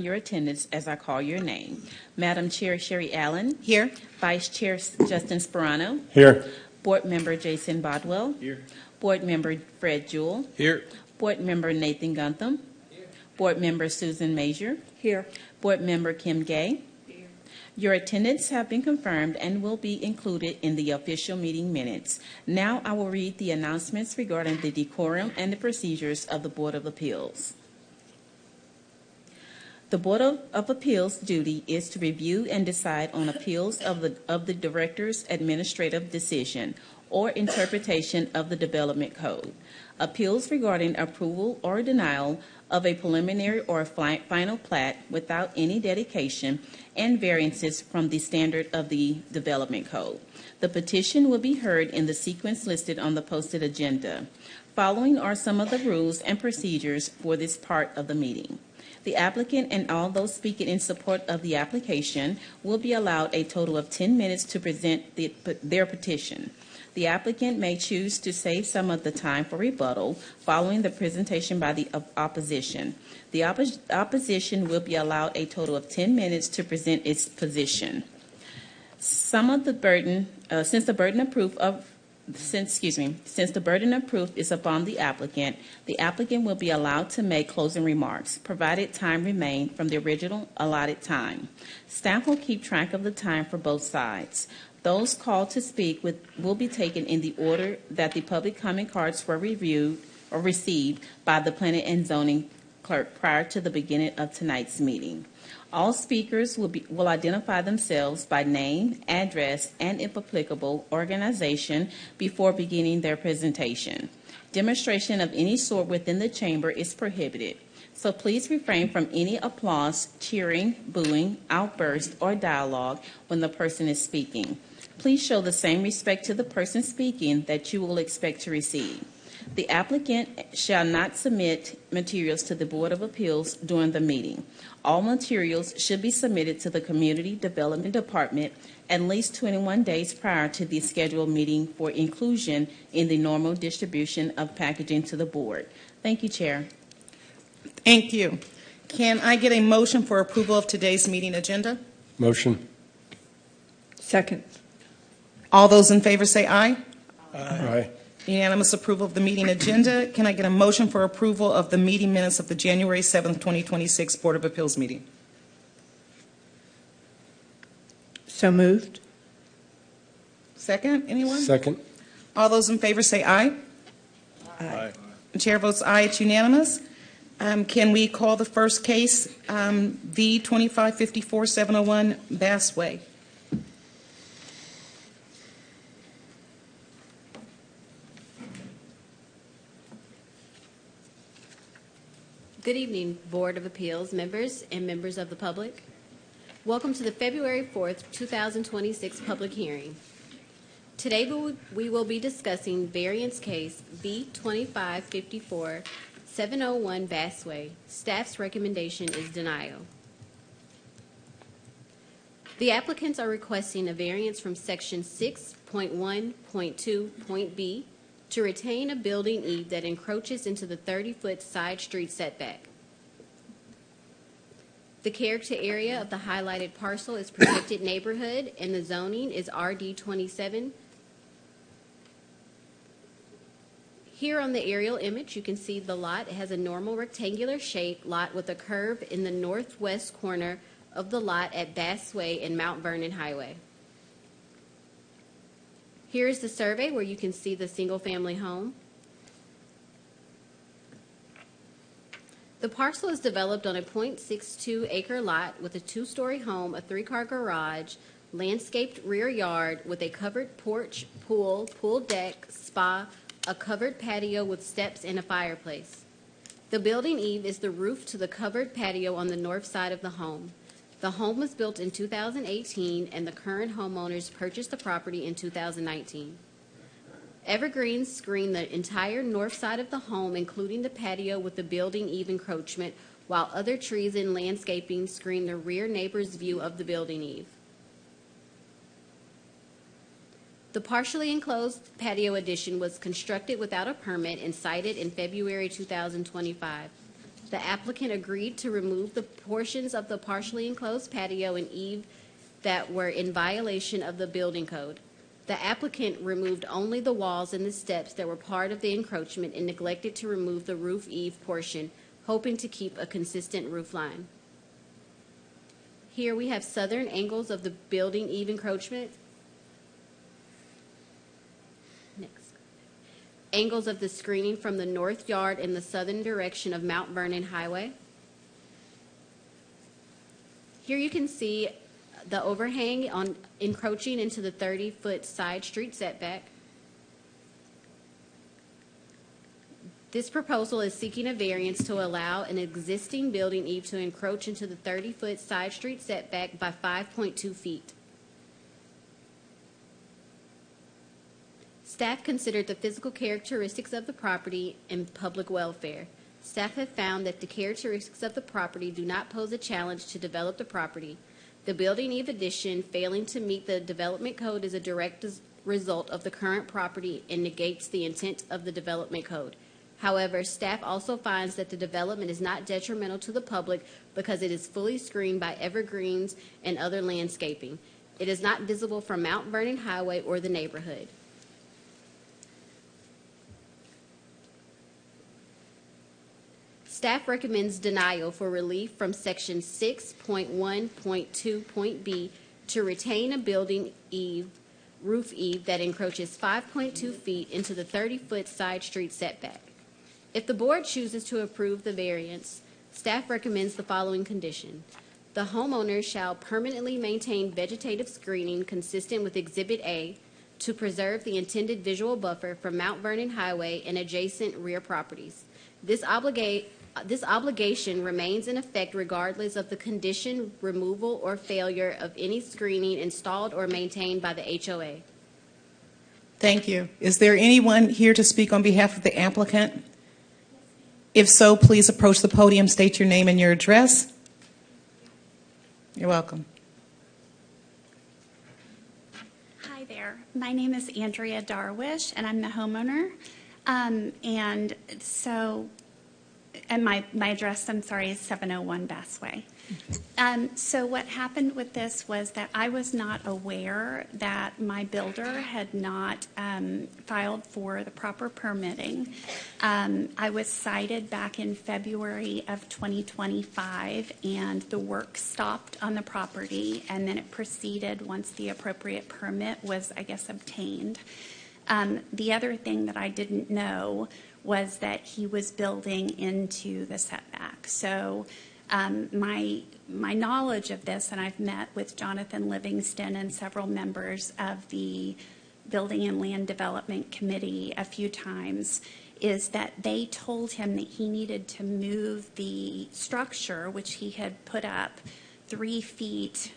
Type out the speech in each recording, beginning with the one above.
your attendance as I call your name. Madam Chair Sherry Allen. Here. Vice Chair Justin Sperano. Here. Board Member Jason Bodwell. Here. Board Member Fred Jewell. Here. Board Member Nathan Guntham. Here. Board Member Susan Major. Here. Board Member Kim Gay. Here. Your attendance have been confirmed and will be included in the official meeting minutes. Now I will read the announcements regarding the decorum and the procedures of the Board of Appeals. The Board of Appeals' duty is to review and decide on appeals of the Director's administrative decision or interpretation of the Development Code. Appeals regarding approval or denial of a preliminary or final plat without any dedication and variances from the standard of the Development Code. The petition will be heard in the sequence listed on the posted agenda. Following are some of the rules and procedures for this part of the meeting. The applicant and all those speaking in support of the application will be allowed a total of 10 minutes to present their petition. The applicant may choose to save some of the time for rebuttal following the presentation by the opposition. The opposition will be allowed a total of 10 minutes to present its position. Since the burden of proof is upon the applicant will be allowed to make closing remarks, provided time remain from the original allotted time. Staff will keep track of the time for both sides. Those called to speak will be taken in the order that the public comment cards were reviewed or received by the Planning and Zoning Clerk prior to the beginning of tonight's meeting. All speakers will identify themselves by name, address, and, if applicable, organization before beginning their presentation. Demonstration of any sort within the chamber is prohibited, so please refrain from any applause, cheering, booing, outburst, or dialogue when the person is speaking. Please show the same respect to the person speaking that you will expect to receive. The applicant shall not submit materials to the Board of Appeals during the meeting. All materials should be submitted to the Community Development Department at least 21 days prior to the scheduled meeting for inclusion in the normal distribution of packaging to the Board. Thank you, Chair. Thank you. Can I get a motion for approval of today's meeting agenda? Motion. Second. All those in favor say aye. Aye. Unanimous approval of the meeting agenda. Can I get a motion for approval of the meeting minutes of the January 7th, 2026 Board of Appeals meeting? So moved. Second, anyone? Second. All those in favor say aye. Aye. The chair votes aye. It's unanimous. Can we call the first case, V 2554-701 Bass Way? Good evening, Board of Appeals members and members of the public. Welcome to the February 4th, 2026 public hearing. Today we will be discussing variance case B2554-701 Bass Way. Staff's recommendation is denial. The applicants are requesting a variance from section 6.1.2.b to retain a building eave that encroaches into the 30-foot side street setback. The character area of the highlighted parcel is protected neighborhood, and the zoning is RD27. Here on the aerial image, you can see the lot. It has a normal rectangular shaped lot with a curve in the northwest corner of the lot at Bass Way and Mount Vernon Highway. Here is the survey where you can see the single-family home. The parcel is developed on a 0.62-acre lot with a 2-story home, a 3-car garage, landscaped rear yard with a covered porch, pool deck, spa, a covered patio with steps and a fireplace. The building eave is the roof to the covered patio on the north side of the home. The home was built in 2018, and the current homeowners purchased the property in 2019. Evergreens screen the entire north side of the home, including the patio with the building eave encroachment, while other trees and landscaping screen the rear neighbor's view of the building eave. The partially enclosed patio addition was constructed without a permit and sited in February 2025. The applicant agreed to remove the portions of the partially enclosed patio and eave that were in violation of the building code. The applicant removed only the walls and the steps that were part of the encroachment and neglected to remove the roof eave portion, hoping to keep a consistent roof line. Here we have southern angles of the building eave encroachment. Next. Angles of the screening from the north yard in the southern direction of Mount Vernon Highway. Here you can see the overhang on encroaching into the 30-foot side street setback. This proposal is seeking a variance to allow an existing building eave to encroach into the 30-foot side street setback by 5.2 feet. Staff considered the physical characteristics of the property and public welfare. Staff have found that the characteristics of the property do not pose a challenge to develop the property. The building eave addition failing to meet the development code is a direct result of the current property and negates the intent of the development code. However, staff also finds that the development is not detrimental to the public because it is fully screened by evergreens and other landscaping. It is not visible from Mount Vernon Highway or the neighborhood. Staff recommends denial for relief from Section 6.1.2.b to retain a building eave, roof eave that encroaches 5.2 feet into the 30-foot side street setback. If the board chooses to approve the variance, staff recommends the following condition. The homeowner shall permanently maintain vegetative screening consistent with Exhibit A to preserve the intended visual buffer from Mount Vernon Highway and adjacent rear properties. This obligation remains in effect regardless of the condition, removal, or failure of any screening installed or maintained by the HOA. Thank you. Is there anyone here to speak on behalf of the applicant? If so, please approach the podium, state your name and your address. You're welcome. Hi there. My name is Andrea Darwish, and I'm the homeowner. And my address, I'm sorry, is 701 Bass Way. So what happened with this was that I was not aware that my builder had not filed for the proper permitting. I was cited back in February of 2025, and the work stopped on the property, and then it proceeded once the appropriate permit was, I guess, obtained. The other thing that I didn't know was that he was building into the setback. So my knowledge of this, and I've met with Jonathan Livingston and several members of the Building and Land Development Committee a few times, is that they told him that he needed to move the structure, which he had put up 3 feet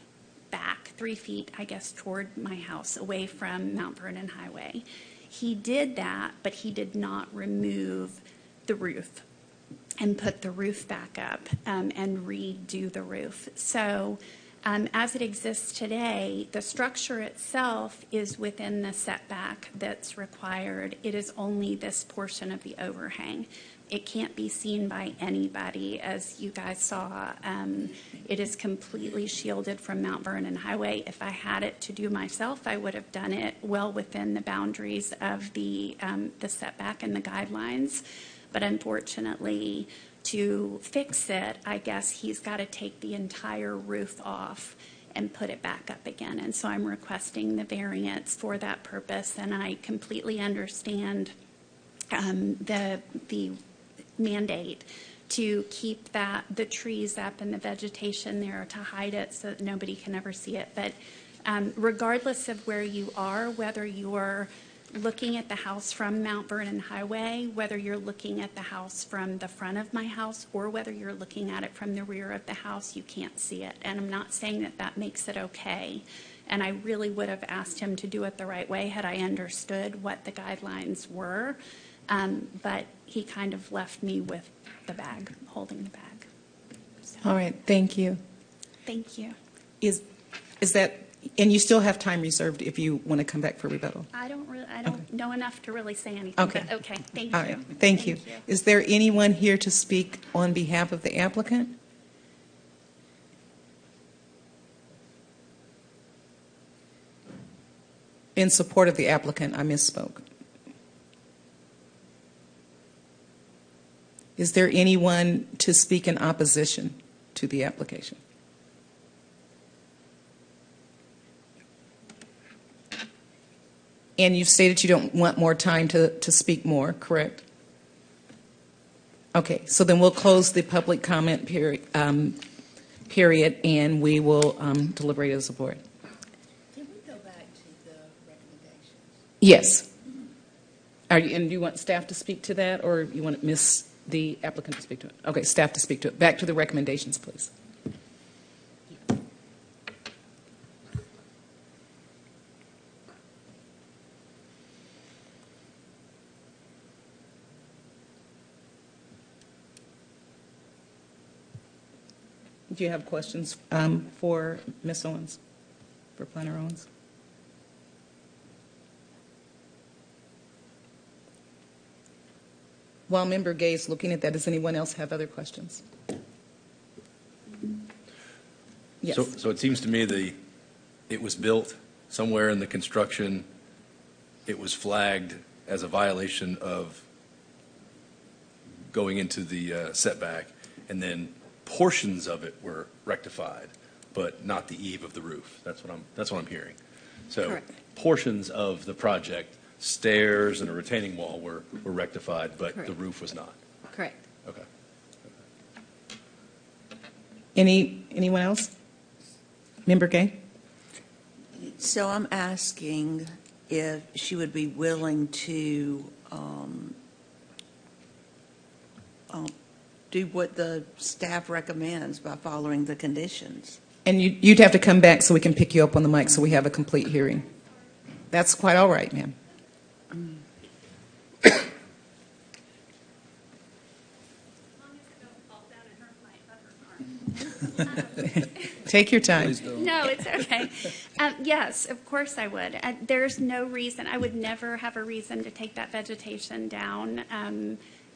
back, 3 feet, I guess, toward my house, away from Mount Vernon Highway. He did that, but he did not remove the roof and put the roof back up and redo the roof. So as it exists today, the structure itself is within the setback that's required. It is only this portion of the overhang. It can't be seen by anybody, as you guys saw. It is completely shielded from Mount Vernon Highway. If I had it to do myself, I would have done it well within the boundaries of the setback and the guidelines. But unfortunately, to fix it, I guess he's got to take the entire roof off and put it back up again. And so I'm requesting the variance for that purpose. And I completely understand the mandate to keep the trees up and the vegetation there to hide it so that nobody can ever see it. But regardless of where you are, whether you're looking at the house from Mount Vernon Highway, whether you're looking at the house from the front of my house, or whether you're looking at it from the rear of the house, you can't see it. And I'm not saying that that makes it okay. And I really would have asked him to do it the right way had I understood what the guidelines were. But he kind of left me with the bag, holding the bag. So, All right, thank you. thank you. Is that, and you still have time reserved if you want to come back for rebuttal? I don't know enough to really say anything. Okay. But okay, thank All you. right, thank you. Is there anyone here to speak on behalf of the applicant? In support of the applicant, I misspoke. Is there anyone to speak in opposition to the application? And you've stated you don't want more time to speak more, correct? Okay, so then we'll close the public comment period, and we will deliberate as a board. Can we go back to the recommendations? Yes. And do you want staff to speak to that, or you want the applicant to speak to it? Okay, staff to speak to it. Back to the recommendations, please. Do you have questions for Ms. Owens, for Planner Owens? While Member Gay is looking at that, does anyone else have other questions? Yes. So it seems to me it was built somewhere in the construction, it was flagged as a violation of going into the setback, and then portions of it were rectified, but not the eve of the roof. That's what I'm hearing. So Correct. portions of the project, stairs and a retaining wall were rectified, but the Correct. roof was not. Correct. Okay. Anyone else? Member Gay? So I'm asking if she would be willing to do what the staff recommends by following the conditions. And you'd have to come back so we can pick you up on the mic so we have a complete hearing. That's quite all right, ma'am. Take your time. No, it's okay. Yes, of course I would. There's no reason, I would never have a reason to take that vegetation down.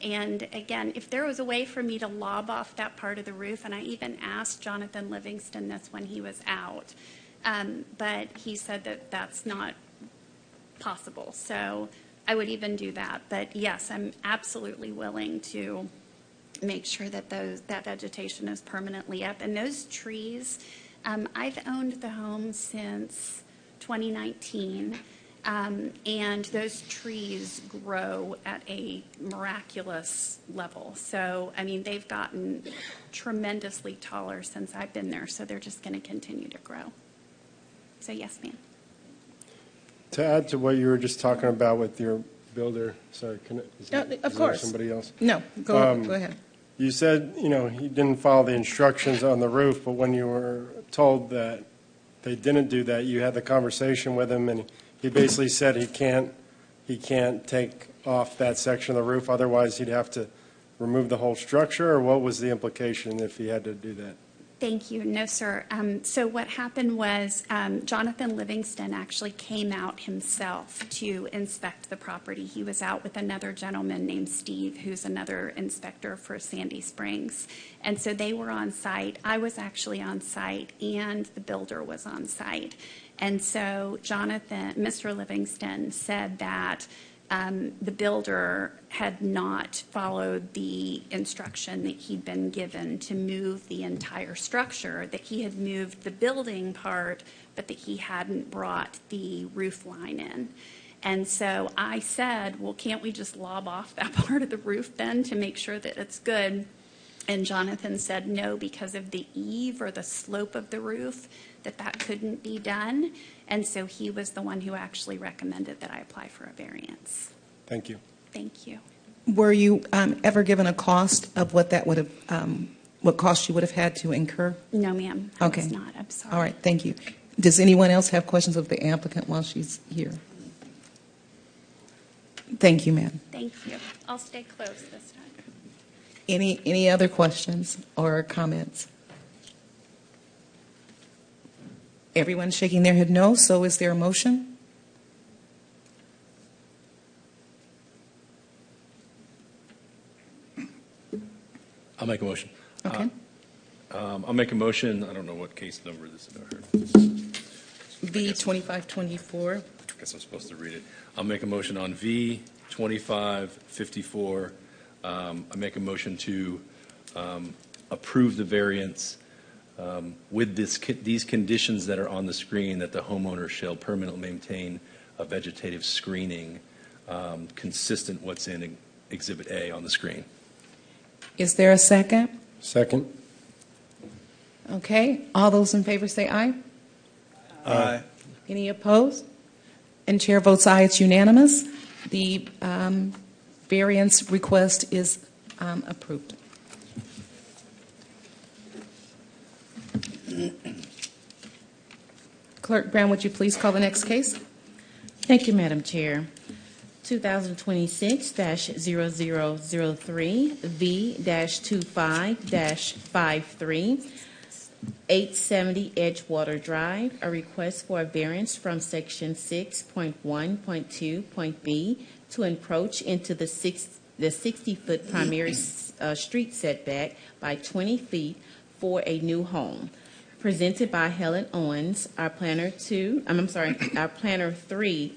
And again, if there was a way for me to lob off that part of the roof, and I even asked Jonathan Livingston this when he was out, but he said that that's not possible. So I would even do that. But yes, I'm absolutely willing to make sure that that vegetation is permanently up. And those trees, I've owned the home since 2019, and those trees grow at a miraculous level. So, I mean, they've gotten tremendously taller since I've been there, so they're just going to continue to grow. So, yes, ma'am. To add to what you were just talking about with your builder, sorry, is No, there of course. somebody else? No, go ahead. You said, he didn't follow the instructions on the roof, but when you were told that they didn't do that, you had the conversation with him, and he basically said he can't take off that section of the roof, otherwise he'd have to remove the whole structure, or what was the implication if he had to do that? Thank you. No, sir. So what happened was Jonathan Livingston actually came out himself to inspect the property. He was out with another gentleman named Steve, who's another inspector for Sandy Springs. And so they were on site. I was actually on site, and the builder was on site. And so Mr. Livingston said that the builder had not followed the instruction that he'd been given to move the entire structure, that he had moved the building part, but that he hadn't brought the roof line in. And so I said, well, can't we just lob off that part of the roof then to make sure that it's good? And Jonathan said no, because of the eave or the slope of the roof, that couldn't be done. And so he was the one who actually recommended that I apply for a variance. Thank you. Thank you. Were you ever given a cost of what that would have, what cost you would have had to incur? No, ma'am, I Okay. was not. I'm sorry. All right, thank you. Does anyone else have questions of the applicant while she's here? Thank you, ma'am. Thank you. I'll stay close this time. Any other questions or comments? Everyone's shaking their head no, so is there a motion? make a motion. Okay. I'll make a motion, I don't know what case number this is. V 2524. I guess I'm supposed to read it. I'll make a motion on V 2554. I make a motion to approve the variance with these conditions that are on the screen, that the homeowner shall permanently maintain a vegetative screening consistent what's in Exhibit A on the screen. Is there a second? Second? Okay. All those in favor say aye. Aye. Any opposed? And chair votes aye. It's unanimous. The variance request is approved. Clerk Brown, would you please call the next case? Thank you, Madam Chair. 2026-0003, V-25-53, 870 Edgewater Drive, a request for a variance from Section 6.1.2.B to encroach into the 60-foot primary street setback by 20 feet for a new home. Presented by Helen Owens, our Planner 3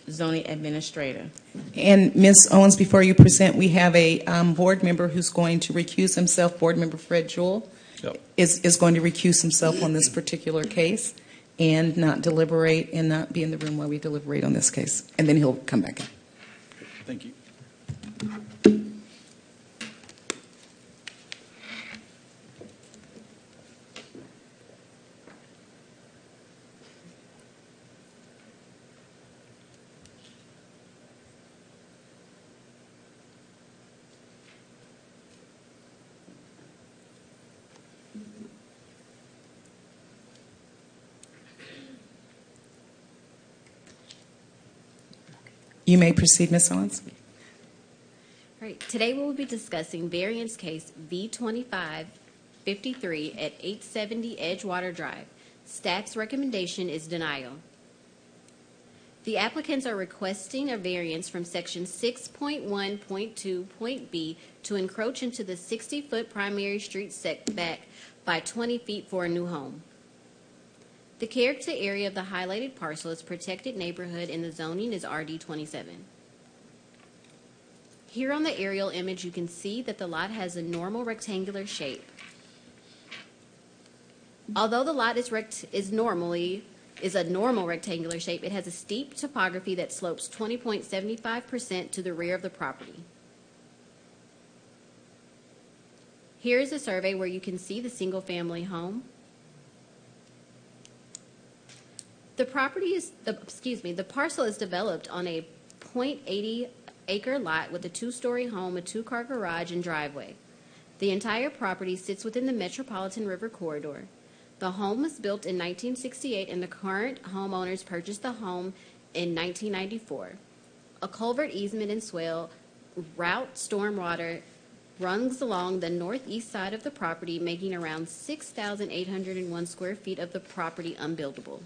zoning administrator. And Ms. Owens, before you present, we have a board member who's going to recuse himself. Board Member Fred Jewell Yep. is going to recuse himself on this particular case and not deliberate and not be in the room while we deliberate on this case. And then he'll come back in. Thank you. You may proceed, Ms. Owens. All right, today we will be discussing variance case V-25-53 at 870 Edgewater Drive. Staff's recommendation is denial. The applicants are requesting a variance from Section 6.1.2.B to encroach into the 60-foot primary street setback by 20 feet for a new home. The character area of the highlighted parcel is protected neighborhood and the zoning is RD27. Here on the aerial image, you can see that the lot has a normal rectangular shape. Although the lot is a normal rectangular shape, it has a steep topography that slopes 20.75% to the rear of the property. Here is a survey where you can see the single-family home. The parcel is developed on a .80 acre lot with a 2-story home, a 2-car garage, and driveway. The entire property sits within the Metropolitan River Corridor. The home was built in 1968, and the current homeowners purchased the home in 1994. A culvert easement and swale route stormwater runs along the northeast side of the property, making around 6,801 square feet of the property unbuildable.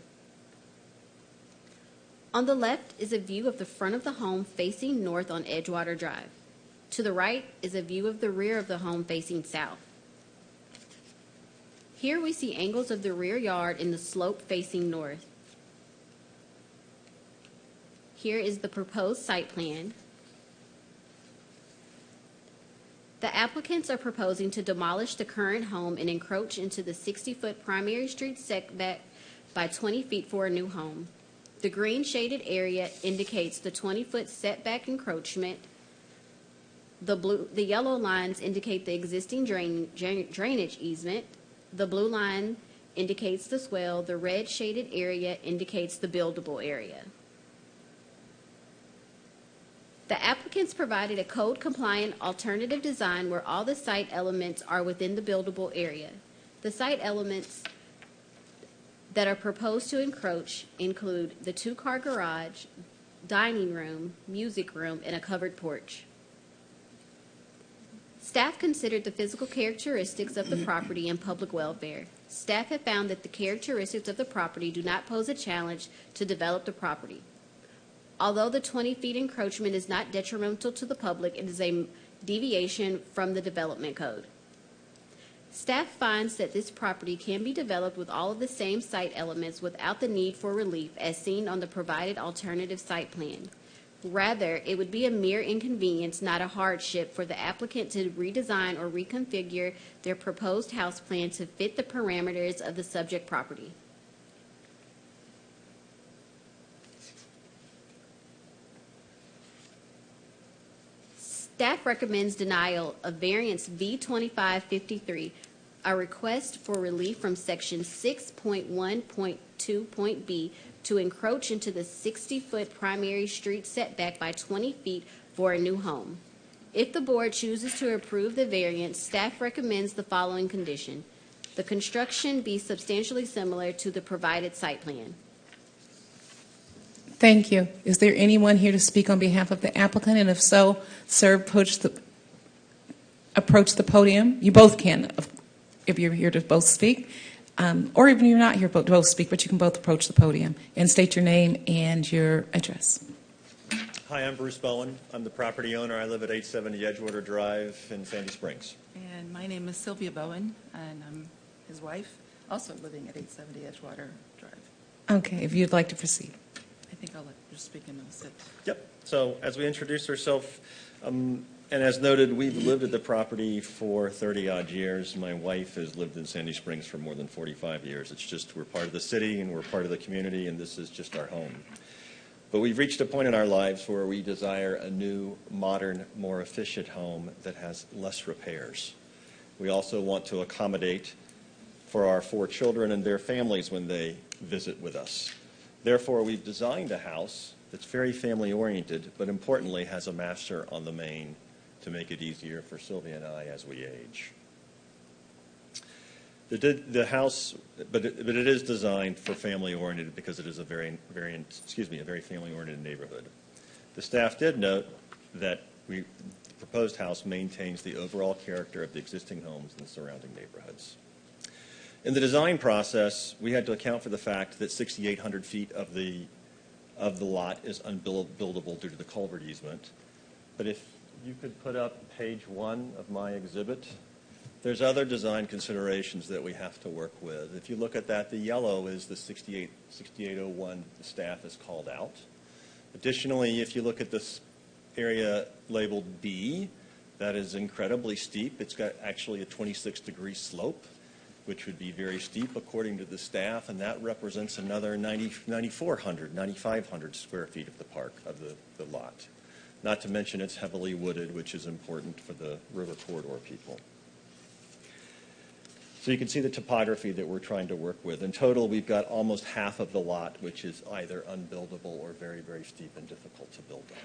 On the left is a view of the front of the home facing north on Edgewater Drive. To the right is a view of the rear of the home facing south. Here we see angles of the rear yard in the slope facing north. Here is the proposed site plan. The applicants are proposing to demolish the current home and encroach into the 60-foot primary street setback by 20 feet for a new home. The green shaded area indicates the 20-foot setback encroachment. The yellow lines indicate the existing drainage easement. The blue line indicates the swale. The red shaded area indicates the buildable area. The applicants provided a code-compliant alternative design where all the site elements are within the buildable area. The site elements that are proposed to encroach include the 2-car garage, dining room, music room, and a covered porch. Staff considered the physical characteristics of the property and public welfare. Staff have found that the characteristics of the property do not pose a challenge to develop the property. Although the 20 feet encroachment is not detrimental to the public, it is a deviation from the development code. Staff finds that this property can be developed with all of the same site elements without the need for relief as seen on the provided alternative site plan. Rather, it would be a mere inconvenience, not a hardship, for the applicant to redesign or reconfigure their proposed house plan to fit the parameters of the subject property. Staff recommends denial of variance V2553, a request for relief from section 6.1.2.b to encroach into the 60-foot primary street setback by 20 feet for a new home. If the board chooses to approve the variance, staff recommends the following condition: the construction be substantially similar to the provided site plan. Thank you. Is there anyone here to speak on behalf of the applicant? And if so, sir, approach the podium. You both can, if you're here to both speak. Or even if you're not here to both speak, but you can both approach the podium and state your name and your address. Hi, I'm Bruce Bowen. I'm the property owner. I live at 870 Edgewater Drive in Sandy Springs. And my name is Sylvia Bowen, and I'm his wife, also living at 870 Edgewater Drive. Okay, if you'd like to proceed. I think I'll let you speak and I'll sit. Yep. So as we introduce ourselves, and as noted, we've lived at the property for 30-odd years. My wife has lived in Sandy Springs for more than 45 years. It's just we're part of the city and we're part of the community, and this is just our home. But we've reached a point in our lives where we desire a new, modern, more efficient home that has less repairs. We also want to accommodate for our 4 children and their families when they visit with us. Therefore, we've designed a house that's very family-oriented, but importantly has a master on the main to make it easier for Sylvia and I as we age. The house, but it is designed for family-oriented because it is a very family-oriented neighborhood. The staff did note that the proposed house maintains the overall character of the existing homes in the surrounding neighborhoods. In the design process, we had to account for the fact that 6,800 feet of the lot is unbuildable due to the culvert easement. But if you could put up page 1 of my exhibit, there's other design considerations that we have to work with. If you look at that, the yellow is the 6801 the staff has called out. Additionally, if you look at this area labeled B, that is incredibly steep. It's got actually a 26-degree slope, which would be very steep according to the staff, and that represents another 9,400, 9,500 square feet of the park, of the lot. Not to mention it's heavily wooded, which is important for the river corridor people. So you can see the topography that we're trying to work with. In total, we've got almost half of the lot, which is either unbuildable or very, very steep and difficult to build on.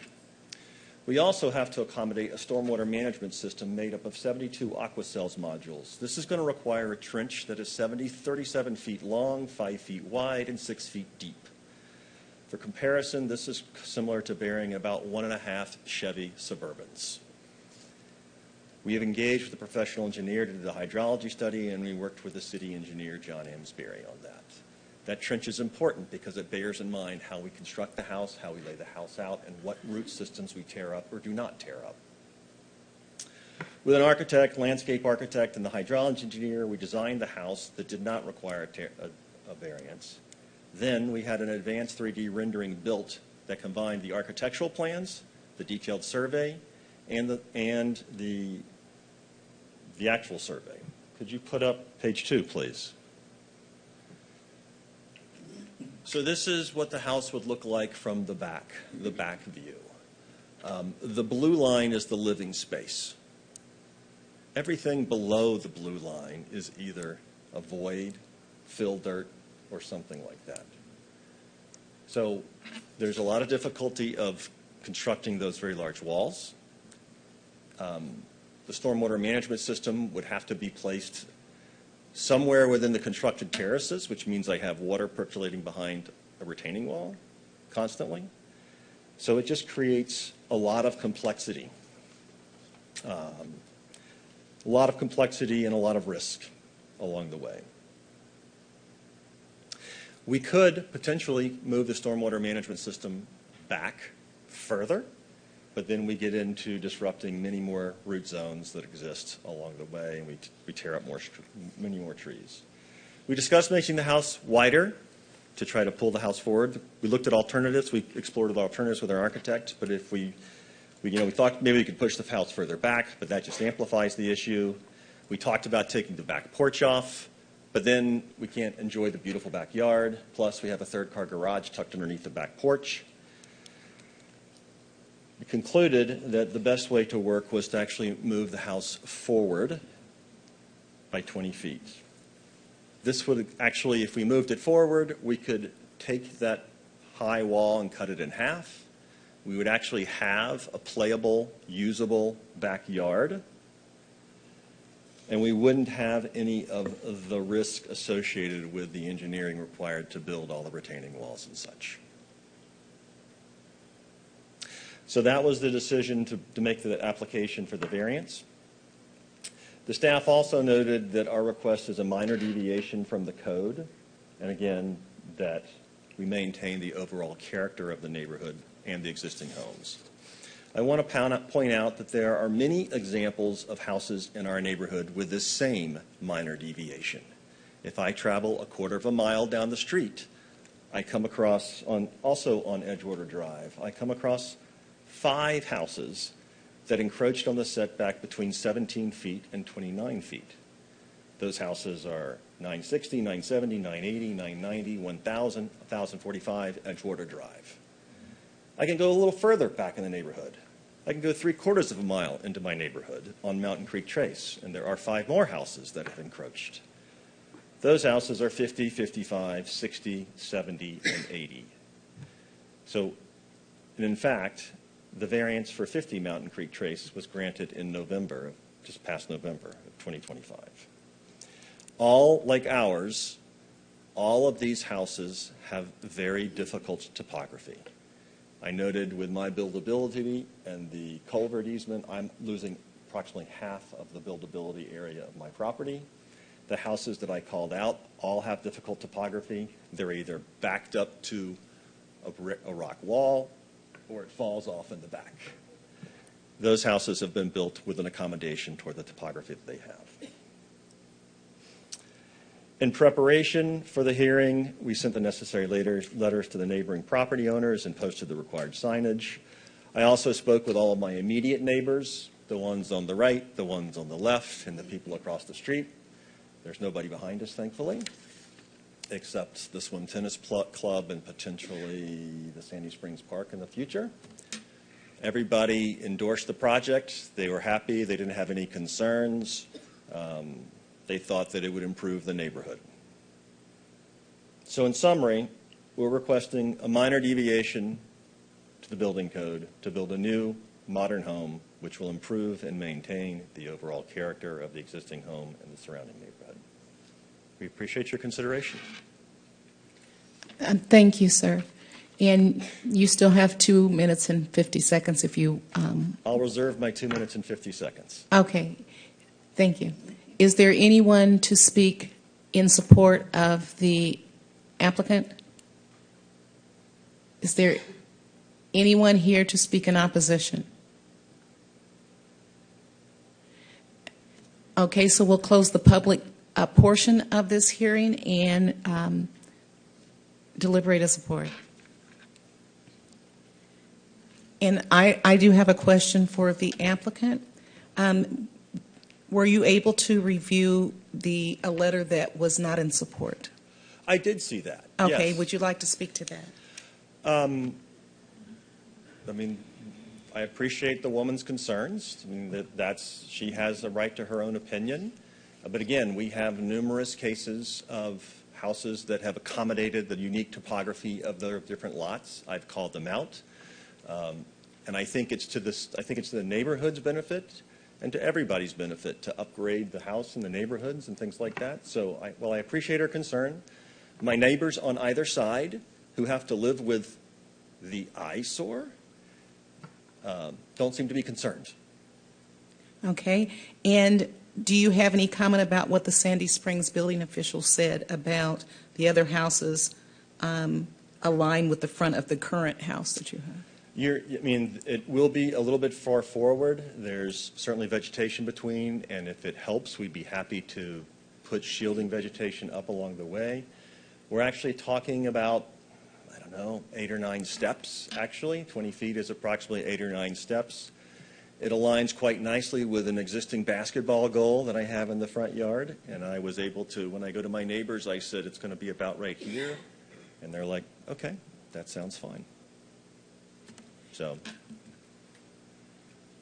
We also have to accommodate a stormwater management system made up of 72 AquaCells modules. This is going to require a trench that is 37 feet long, 5 feet wide, and 6 feet deep. For comparison, this is similar to burying about 1.5 Chevy Suburbans. We have engaged with a professional engineer to do the hydrology study, and we worked with the city engineer, John Amsbury, on that. That trench is important because it bears in mind how we construct the house, how we lay the house out, and what root systems we tear up or do not tear up. With an architect, landscape architect, and the hydrology engineer, we designed the house that did not require a variance. Then we had an advanced 3D rendering built that combined the architectural plans, the detailed survey, and the actual survey. Could you put up page 2, please? So this is what the house would look like from the back view. The blue line is the living space. Everything below the blue line is either a void, fill dirt, or something like that. So there's a lot of difficulty of constructing those very large walls. The stormwater management system would have to be placed somewhere within the constructed terraces, which means I have water percolating behind a retaining wall constantly. So it just creates a lot of complexity. A lot of complexity and a lot of risk along the way. We could potentially move the stormwater management system back further but then we get into disrupting many more root zones that exist along the way, and we tear up many more trees. We discussed making the house wider to try to pull the house forward. We looked at alternatives. We explored the alternatives with our architect, but if we thought maybe we could push the house further back, but that just amplifies the issue. We talked about taking the back porch off, but then we can't enjoy the beautiful backyard. Plus, we have a third-car garage tucked underneath the back porch. We concluded that the best way to work was to actually move the house forward by 20 feet. This would actually, if we moved it forward, we could take that high wall and cut it in half. We would actually have a playable, usable backyard, and we wouldn't have any of the risk associated with the engineering required to build all the retaining walls and such. So that was the decision to make the application for the variance. The staff also noted that our request is a minor deviation from the code, and again, that we maintain the overall character of the neighborhood and the existing homes. I want to point out that there are many examples of houses in our neighborhood with this same minor deviation. If I travel a quarter of a mile down the street, I come across, also on Edgewater Drive, I come across 5 houses that encroached on the setback between 17 feet and 29 feet. Those houses are 960, 970, 980, 990, 1000, 1045 Edgewater Drive. I can go a little further back in the neighborhood. I can go 3/4 of a mile into my neighborhood on Mountain Creek Trace, and there are 5 more houses that have encroached. Those houses are 50, 55, 60, 70, and 80. So, and in fact, the variance for 50 Mountain Creek Trace was granted in November, just past November of 2025. All like ours, all of these houses have very difficult topography. I noted with my buildability and the culvert easement, I'm losing approximately half of the buildability area of my property. The houses that I called out all have difficult topography. They're either backed up to a rock wall or it falls off in the back. Those houses have been built with an accommodation toward the topography that they have. In preparation for the hearing, we sent the necessary letters to the neighboring property owners and posted the required signage. I also spoke with all of my immediate neighbors, the ones on the right, the ones on the left, and the people across the street. There's nobody behind us, thankfully, except the swim tennis club and potentially the Sandy Springs Park in the future. Everybody endorsed the project. They were happy. They didn't have any concerns. They thought that it would improve the neighborhood. So in summary, we're requesting a minor deviation to the building code to build a new modern home which will improve and maintain the overall character of the existing home and the surrounding neighborhood. We appreciate your consideration. Thank you, sir. And you still have 2 minutes and 50 seconds if you... I'll reserve my 2 minutes and 50 seconds. Okay. Thank you. Is there anyone to speak in support of the applicant? Is there anyone here to speak in opposition? Okay, so we'll close the public portion of this hearing and deliberate a support. And I do have a question for the applicant. Were you able to review a letter that was not in support? I did see that. Okay, yes. would you like to speak to that? I mean, I appreciate the woman's concerns. I mean, she has a right to her own opinion. But again, we have numerous cases of houses that have accommodated the unique topography of the different lots. I've called them out. And I think it's to the neighborhood's benefit and to everybody's benefit to upgrade the house and the neighborhoods and things like that. So while I appreciate her concern, my neighbors on either side who have to live with the eyesore don't seem to be concerned. Okay. And do you have any comment about what the Sandy Springs building official said about the other houses aligned with the front of the current house that you have? I mean, it will be a little bit far forward. There's certainly vegetation between, and if it helps, we'd be happy to put shielding vegetation up along the way. We're actually talking about, I don't know, 8 or 9 steps, actually. 20 feet is approximately 8 or 9 steps. It aligns quite nicely with an existing basketball goal that I have in the front yard, and I was able to, when I go to my neighbors, I said it's going to be about right here, and they're like, okay, that sounds fine. So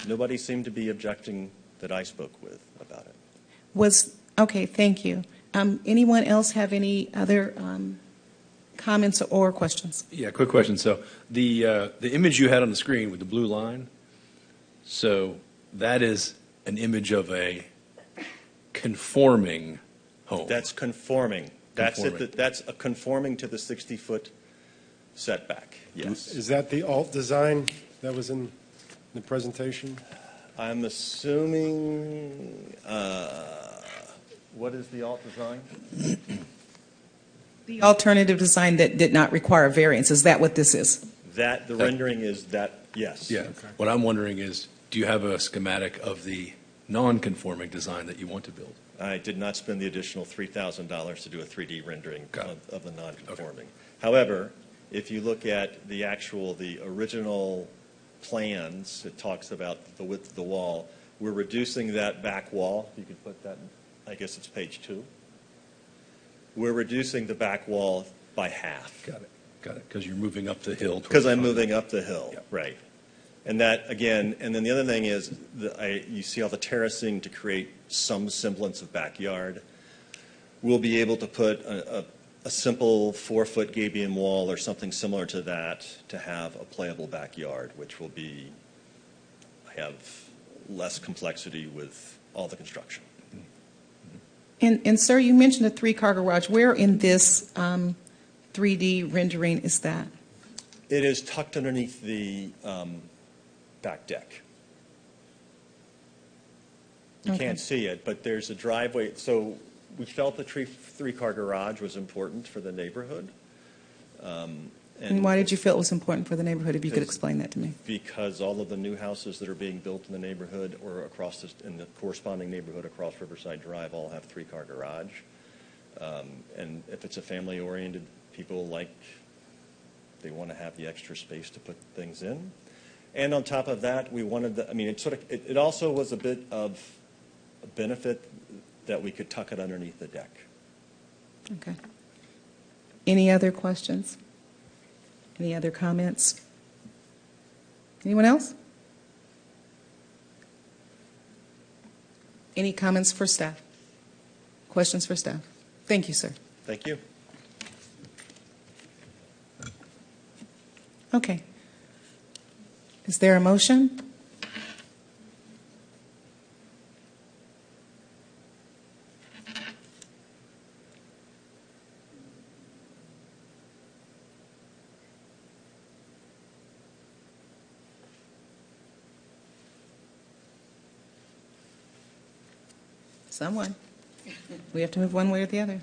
nobody seemed to be objecting that I spoke with about it. Okay, thank you. Anyone else have any other comments or questions? Yeah, quick question. So the image you had on the screen with the blue line, so that is an image of a conforming home. That's conforming. Conforming. That's conforming to the 60-foot setback, yes. Is that the alt design that was in the presentation? I'm assuming, what is the alt design? The alternative design that did not require variance, is that what this is? The rendering is that, yes. Yeah. What I'm wondering is, do you have a schematic of the non-conforming design that you want to build? I did not spend the additional $3,000 to do a 3D rendering Got it. of the non-conforming. However, if you look at the original plans, it talks about the width of the wall. We're reducing that back wall. You could put that, I guess it's page 2. We're reducing the back wall by half. Got it. Because you're moving up the hill. Because I'm moving up the hill, Yep. right. And that, again, and then the other thing is, you see all the terracing to create some semblance of backyard. We'll be able to put a simple 4-foot gabion wall or something similar to that to have a playable backyard, which will have less complexity with all the construction. And sir, you mentioned a 3-car garage. Where in this 3D rendering is that? It is tucked underneath the back deck. You Okay. can't see it, but there's a driveway. So we felt the 3-car garage was important for the neighborhood. And why did you feel it was important for the neighborhood, if you could Because- explain that to me? Because all of the new houses that are being built in the neighborhood or in the corresponding neighborhood across Riverside Drive all have 3-car garage. And if it's a family-oriented, people they want to have the extra space to put things in. And on top of that, we wanted it also was a bit of a benefit that we could tuck it underneath the deck. Okay. Any other questions? Any other comments? Anyone else? Any comments for staff? Questions for staff? Thank you, sir. Thank you. Okay. Is there a motion? Someone. We have to move one way or the other.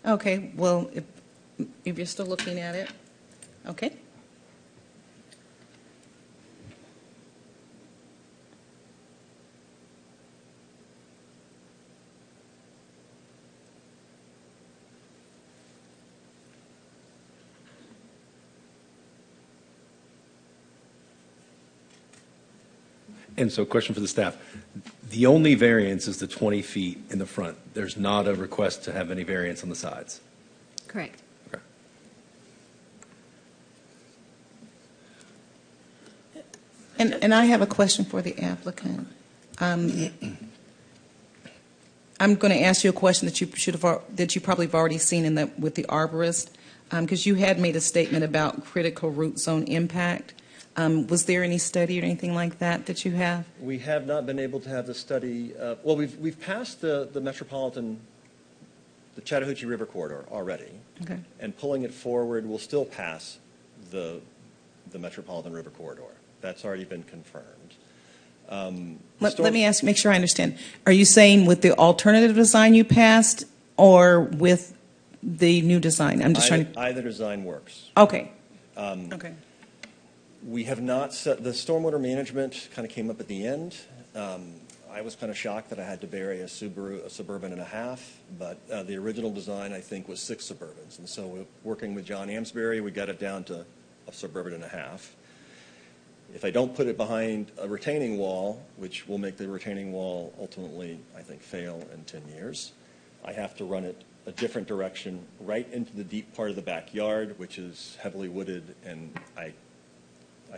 Okay, well, if you're still looking at it, okay. And so, question for the staff. The only variance is the 20 feet in the front. There's not a request to have any variance on the sides. Correct. Okay. And I have a question for the applicant. I'm going to ask you a question that you probably have already seen with the arborist, because you had made a statement about critical root zone impact. Was there any study or anything like that you have? We have not been able to have the study. Well, we've passed the metropolitan, the Chattahoochee River corridor already. Okay. And pulling it forward will still pass the metropolitan river corridor. That's already been confirmed. Let me make sure I understand. Are you saying with the alternative design you passed, or with the new design? I'm just trying to. Either design works. Okay. Okay. We have not set, the stormwater management kind of came up at the end. I was kind of shocked that I had to bury a Suburban and a half, but the original design, I think, was 6 Suburbans. And so working with John Amsbury, we got it down to a Suburban and a half. If I don't put it behind a retaining wall, which will make the retaining wall ultimately, I think, fail in 10 years, I have to run it a different direction right into the deep part of the backyard, which is heavily wooded, and I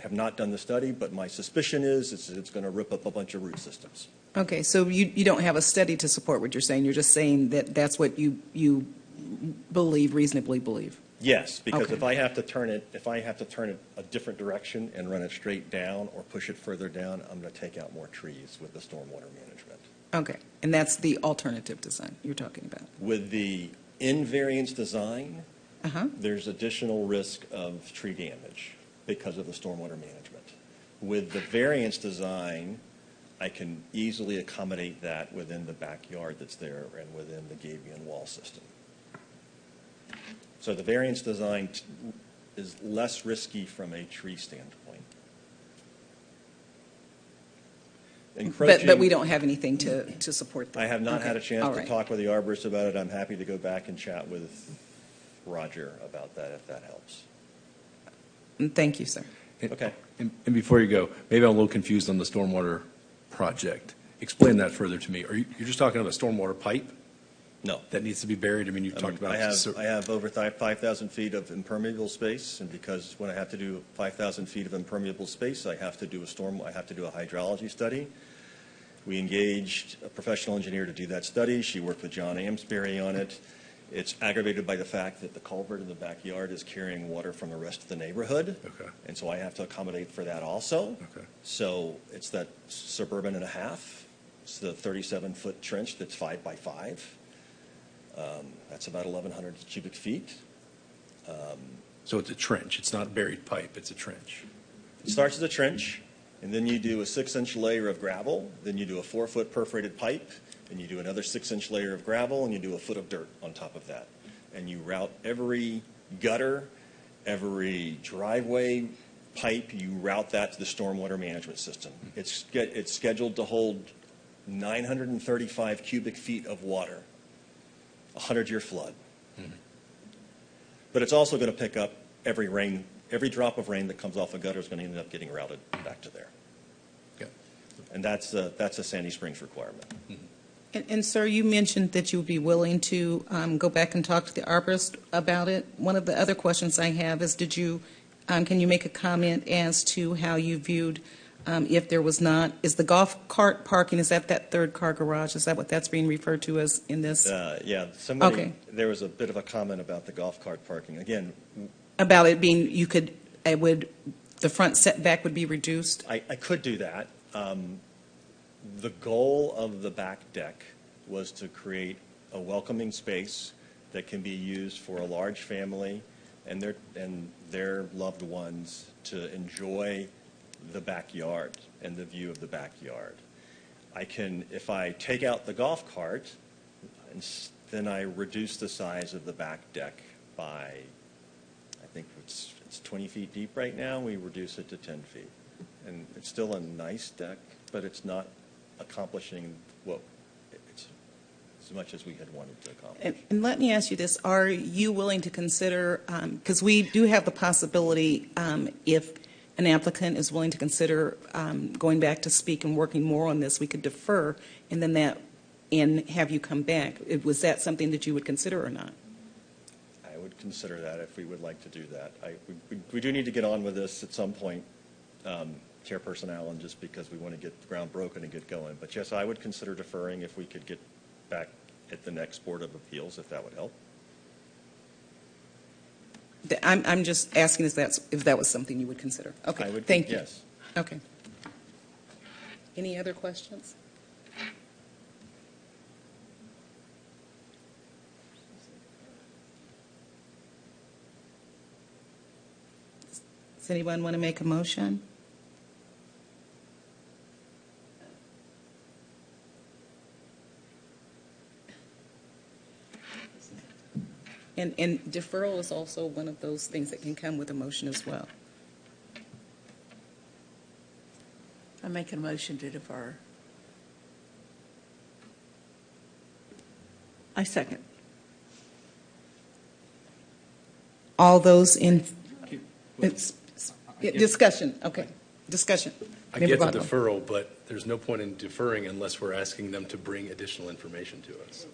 have not done the study, but my suspicion is it's going to rip up a bunch of root systems. Okay, so you don't have a study to support what you're saying. You're just saying that that's what you reasonably believe. Yes, because Okay. if I have to turn it a different direction and run it straight down or push it further down, I'm going to take out more trees with the stormwater management. Okay, and that's the alternative design you're talking about. With the invariance design, Uh-huh. there's additional risk of tree damage because of the stormwater management. With the variance design, I can easily accommodate that within the backyard that's there and within the Gabion wall system. So the variance design is less risky from a tree standpoint. But we don't have anything to support that. I have not Okay. had a chance All to right. talk with the arborist about it. I'm happy to go back and chat with Roger about that if that helps. Thank you, sir. Okay. And before you go, maybe I'm a little confused on the stormwater project. Explain that further to me. You're just talking about a stormwater pipe No. that needs to be buried? I mean, you talked about. I have over 5,000 feet of impermeable space, and because when I have to do 5,000 feet of impermeable space, I have to do a hydrology study. We engaged a professional engineer to do that study. She worked with John Amsbury on it. It's aggravated by the fact that the culvert in the backyard is carrying water from the rest of the neighborhood. Okay. And so I have to accommodate for that also. Okay. So it's that Suburban and a half. It's the 37-foot trench that's 5 by 5. That's about 1,100 cubic feet. So it's a trench. It's not buried pipe. It's a trench. It starts as a trench, and then you do a 6-inch layer of gravel. Then you do a 4-foot perforated pipe, and you do another 6-inch layer of gravel, and you do a foot of dirt on top of that. And you route every gutter, every driveway pipe, you route that to the stormwater management system. It's scheduled to hold 935 cubic feet of water, a 100-year flood. But it's also going to pick up every drop of rain that comes off a gutter is going to end up getting routed back to there. Okay. And that's a Sandy Springs requirement. And sir, you mentioned that you would be willing to go back and talk to the arborist about it. One of the other questions I have is, can you make a comment as to how you viewed if there was not, is the golf cart parking, is that third car garage? Is that what that's being referred to as in this? Yeah, Okay. there was a bit of a comment about the golf cart parking. Again, About it being, the front setback would be reduced? I could do that. The goal of the back deck was to create a welcoming space that can be used for a large family and their loved ones to enjoy the backyard and the view of the backyard. If I take out the golf cart, then I reduce the size of the back deck by, I think it's 20 feet deep right now. We reduce it to 10 feet. And it's still a nice deck, but it's not accomplishing it's as much as we had wanted to accomplish. And let me ask you this, are you willing to consider, because we do have the possibility, if an applicant is willing to consider going back to speak and working more on this, we could defer and have you come back. Was that something that you would consider or not? I would consider that if we would like to do that. We do need to get on with this at some point, Chairperson Allen, just because we want to get the ground broken and get going. But yes, I would consider deferring if we could get back at the next Board of Appeals, if that would help. I'm just asking if that was something you would consider. Okay, thank you. Yes. Okay. Any other questions? Does anyone want to make a motion? And deferral is also one of those things that can come with a motion as well. I make a motion to defer. I second. All those in, discussion, okay, discussion. I Member get the Bottom. deferral, but there's no point in deferring unless we're asking them to bring additional information to us.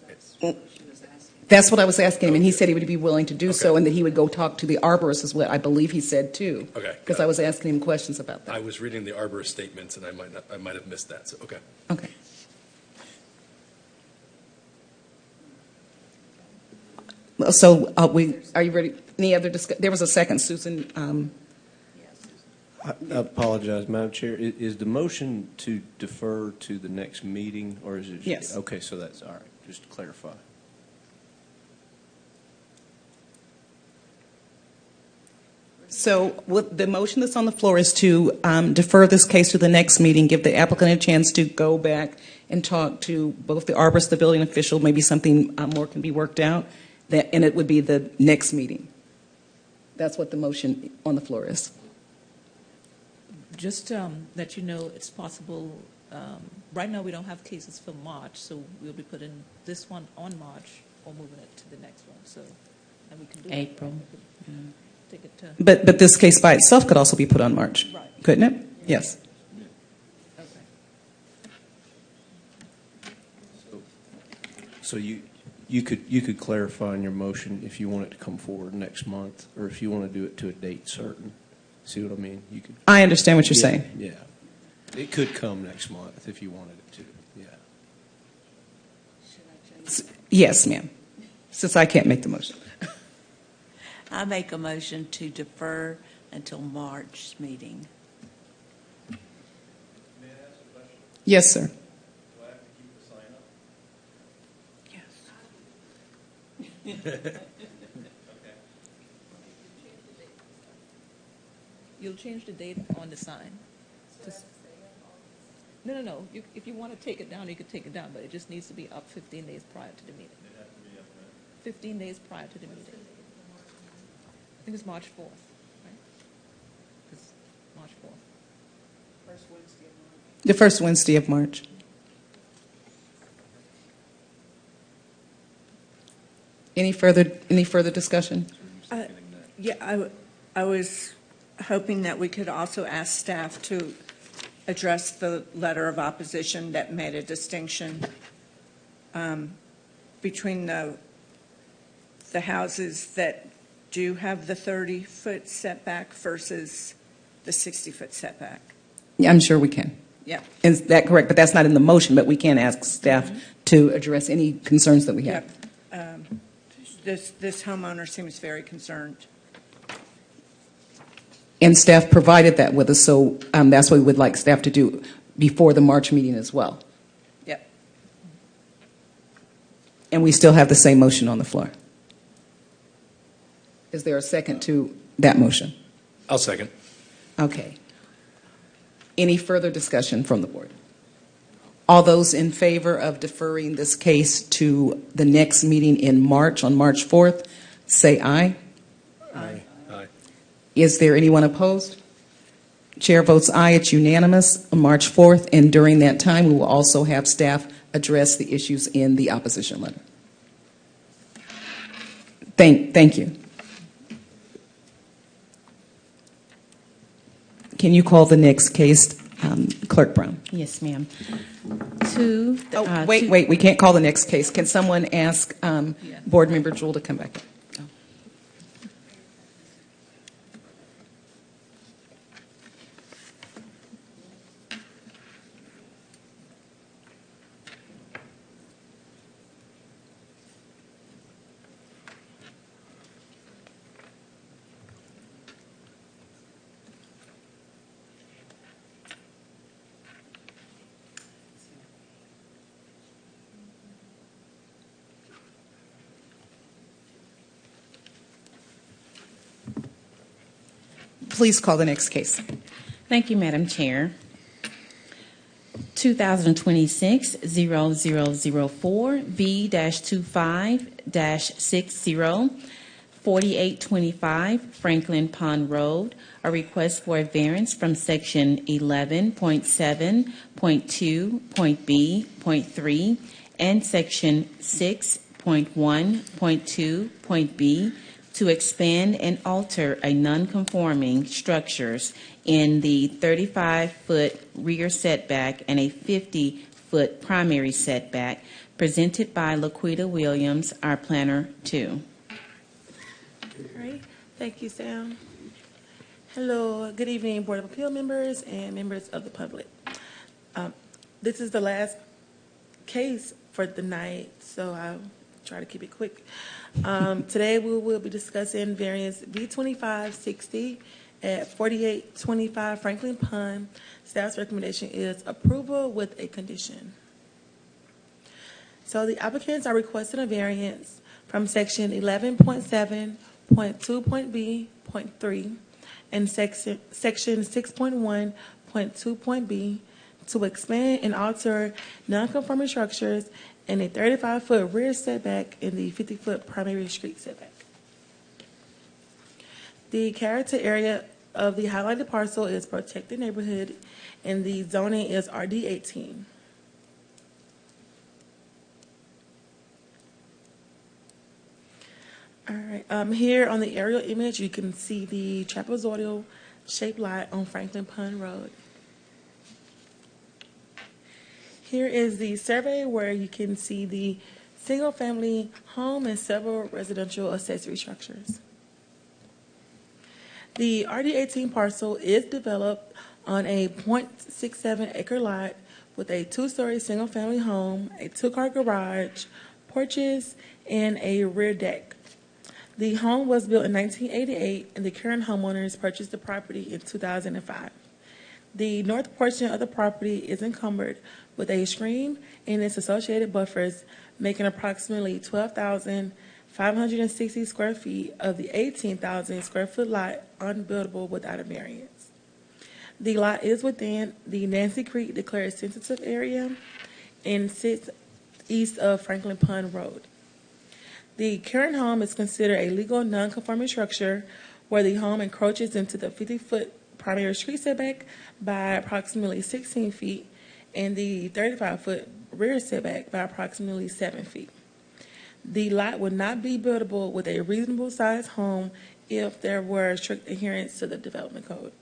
That's what I was asking him, and he said he would be willing to do so, Okay. and that he would go talk to the arborist, is what I believe he said too. Okay. Because I was asking him questions about I that. was reading the arborist statements, and I might have missed that, so, okay. Okay. So are you ready? Any other there was a second, Susan. I apologize, Madam Chair. Is the motion to defer to the next meeting, or is it? Yes. Okay, so that's all right. Just to clarify. So what the motion that's on the floor is to defer this case to the next meeting, give the applicant a chance to go back and talk to both the arborist, the building official, maybe something more can be worked out, and it would be the next meeting. That's what the motion on the floor is. Just that you know, it's possible, right now we don't have cases for March, so we'll be putting this one on March or moving it to the next one, so, and we can do April. Take it to. But this case by itself could also be put on March, Right. couldn't it? Yes. So you could clarify in your motion if you want it to come forward next month, or if you want to do it to a date certain. See what I mean? You could. I understand what you're Yeah, saying. Yeah. It could come next month if you wanted it to. Yeah. Yes, ma'am, since I can't make the motion. I make a motion to defer until March meeting. Yes, sir. Do I have to keep the sign up? Yes. You'll change the date on the sign. No. If you want to take it down, you could take it down, but it just needs to be up 15 days prior to the meeting. It has to be up there. 15 days prior to the meeting. I think it's March 4th, right? It's March 4th. The first Wednesday of March. Any further discussion? Yeah, I was hoping that we could also ask staff to address the letter of opposition that made a distinction between the houses that do have the 30-foot setback versus the 60-foot setback. Yeah, I'm sure we can. Yeah. Is that correct? But that's not in the motion, but we can ask staff to address any concerns that we have. Yep. This homeowner seems very concerned. And staff provided that with us, so that's what we would like staff to do before the March meeting as well. Yep. And we still have the same motion on the floor. Is there a second to that motion? I'll second. Okay. Any further discussion from the board? All those in favor of deferring this case to the next meeting in March, on March 4th, say aye. Aye. Is there anyone opposed? Chair votes aye. It's unanimous on March 4th, and during that time, we will also have staff address the issues in the opposition letter. Thank you. Can you call the next case, Clerk Brown? Yes, ma'am. Wait, we can't call the next case. Can someone ask Board Member Jewell to come back? Please call the next case. Thank you, Madam Chair. 2026-0004 V-25 4825 Franklin Pond Road, a request for a variance from Section 11.7.2.b.3 and Section 6.1.2.b to expand and alter a non-conforming structures in the 35-foot rear setback and a 50-foot primary setback, presented by Laquita Williams, our planner 2. All right. Thank you, Sam. Hello. Good evening, Board of Appeal members and members of the public. This is the last case for the night, so I'll try to keep it quick. Today we will be discussing variance B2560 at 4825 Franklin Pond. Staff's recommendation is approval with a condition. So the applicants are requesting a variance from Section 11.7.2.b.3 and Section 6.1.2.b to expand and alter non-conforming structures in a 35-foot rear setback in the 50-foot primary street setback. The character area of the highlighted parcel is protected neighborhood, and the zoning is RD18. All right. Here on the aerial image, you can see the trapezoidal-shaped lot on Franklin Pond Road. Here is the survey where you can see the single-family home and several residential accessory structures. The RD18 parcel is developed on a 0.67 acre lot with a 2-story single-family home, a 2-car garage, porches, and a rear deck. The home was built in 1988, and the current homeowners purchased the property in 2005. The north portion of the property is encumbered with a stream and its associated buffers, making approximately 12,560 square feet of the 18,000 square foot lot unbuildable without a variance. The lot is within the Nancy Creek Declared Sensitive Area and sits east of Franklin Pond Road. The current home is considered a legal non-conforming structure where the home encroaches into the 50-foot primary street setback by approximately 16 feet and the 35-foot rear setback by approximately 7 feet. The lot would not be buildable with a reasonable sized home if there were strict adherence to the development code.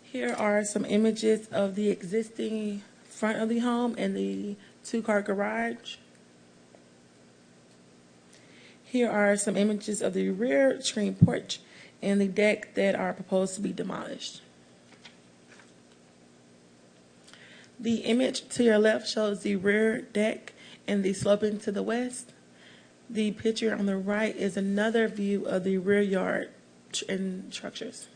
Here are some images of the existing front of the home and the 2-car garage. Here are some images of the rear screen porch and the deck that are proposed to be demolished. The image to your left shows the rear deck and the sloping to the west. The picture on the right is another view of the rear yard and structures.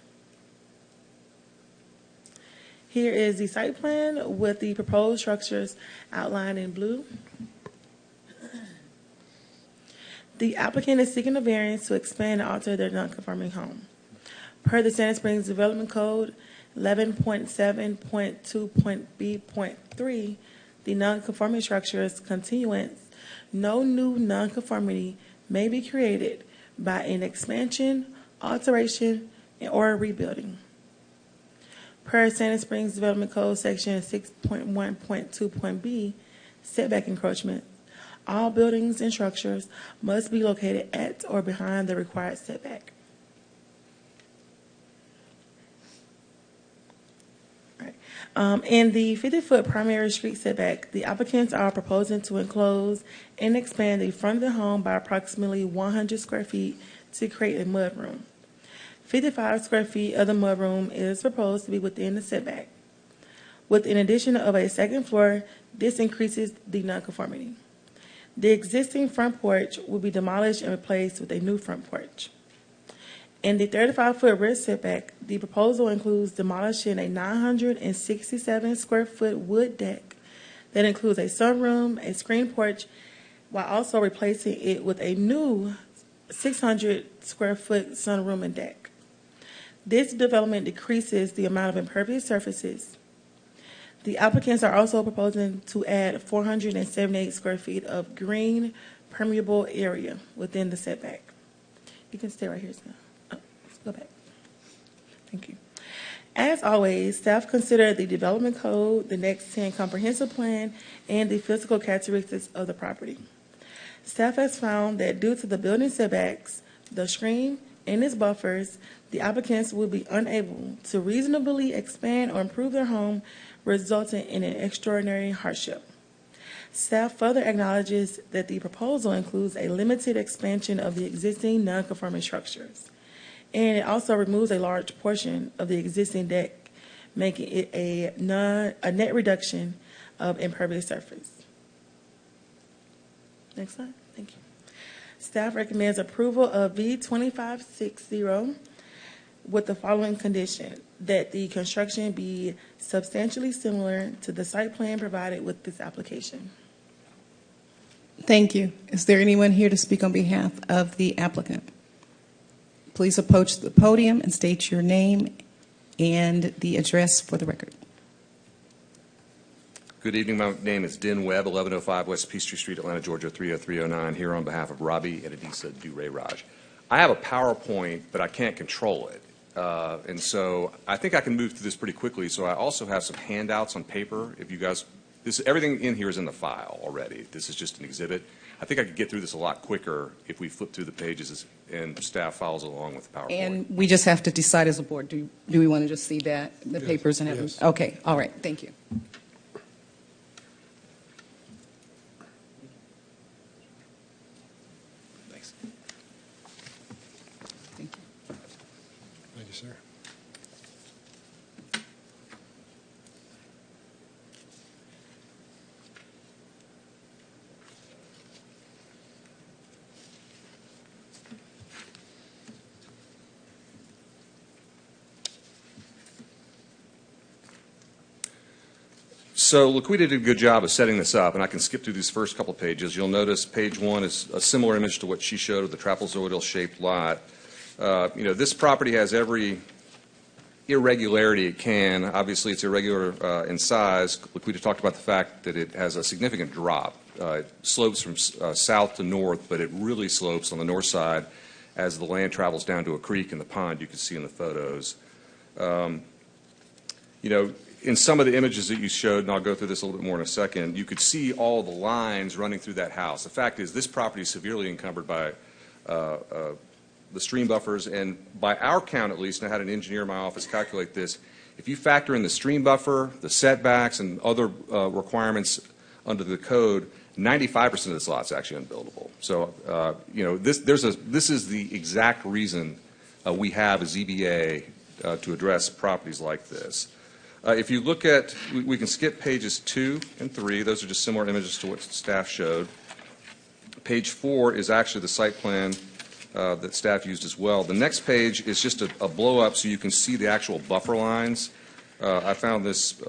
Here is the site plan with the proposed structures outlined in blue. The applicant is seeking a variance to expand and alter their non-conforming home. Per the Santa Springs Development Code 11.7.2.b.3, the non-conforming structure's continuance, no new non-conformity may be created by an expansion, alteration, or rebuilding. Per Santa Springs Development Code Section 6.1.2.b, setback encroachment, all buildings and structures must be located at or behind the required setback. In the 50-foot primary street setback, the applicants are proposing to enclose and expand the front of the home by approximately 100 square feet to create a mudroom. 55 square feet of the mudroom is proposed to be within the setback. With an addition of a second floor, this increases the nonconformity. The existing front porch will be demolished and replaced with a new front porch. In the 35-foot rear setback, the proposal includes demolishing a 967 square foot wood deck that includes a sunroom, a screen porch, while also replacing it with a new 600 square foot sunroom and deck. This development decreases the amount of impervious surfaces. The applicants are also proposing to add 478 square feet of green permeable area within the setback. You can stay right here, Sam. Oh, let's go back. Thank you. As always, staff considered the development code, the Next 10 comprehensive plan, and the physical characteristics of the property. Staff has found that due to the building setbacks, the stream, and its buffers, the applicants will be unable to reasonably expand or improve their home, resulting in an extraordinary hardship. Staff further acknowledges that the proposal includes a limited expansion of the existing non-conforming structures, and it also removes a large portion of the existing deck, making it a net reduction of impervious surface. Next slide. Thank you. Staff recommends approval of V2560 with the following condition: that the construction be substantially similar to the site plan provided with this application. Thank you. Is there anyone here to speak on behalf of the applicant? Please approach the podium and state your name and the address for the record. Good evening. My name is Den Webb, 1105 West Peachtree Street, Atlanta, Georgia, 30309, here on behalf of Rabi and Adisa Durey-Raj. I have a PowerPoint, but I can't control it. And so I think I can move through this pretty quickly. So I also have some handouts on paper. If you guys, everything in here is in the file already. This is just an exhibit. I think I could get through this a lot quicker if we flip through the pages and staff follows along with the PowerPoint. And we just have to decide as a board, do we want to just see that, the papers and everything? Yes. Okay, all right, thank you. Thanks. Thank you. Thank you, sir. So Laquita did a good job of setting this up, and I can skip through these first couple pages. You'll notice page 1 is a similar image to what she showed of the trapezoidal-shaped lot. This property has every irregularity it can. Obviously, it's irregular in size. Laquita talked about the fact that it has a significant drop. It slopes from south to north, but it really slopes on the north side as the land travels down to a creek in the pond you can see in the photos. In some of the images that you showed, and I'll go through this a little bit more in a second, you could see all the lines running through that house. The fact is, this property is severely encumbered by the stream buffers, and by our count at least, and I had an engineer in my office calculate this, if you factor in the stream buffer, the setbacks, and other requirements under the code, 95% of this lot is actually unbuildable. So, this is the exact reason we have a ZBA to address properties like this. If you look at, we can skip pages 2 and 3. Those are just similar images to what staff showed. Page 4 is actually the site plan that staff used as well. The next page is just a blow-up so you can see the actual buffer lines. I found this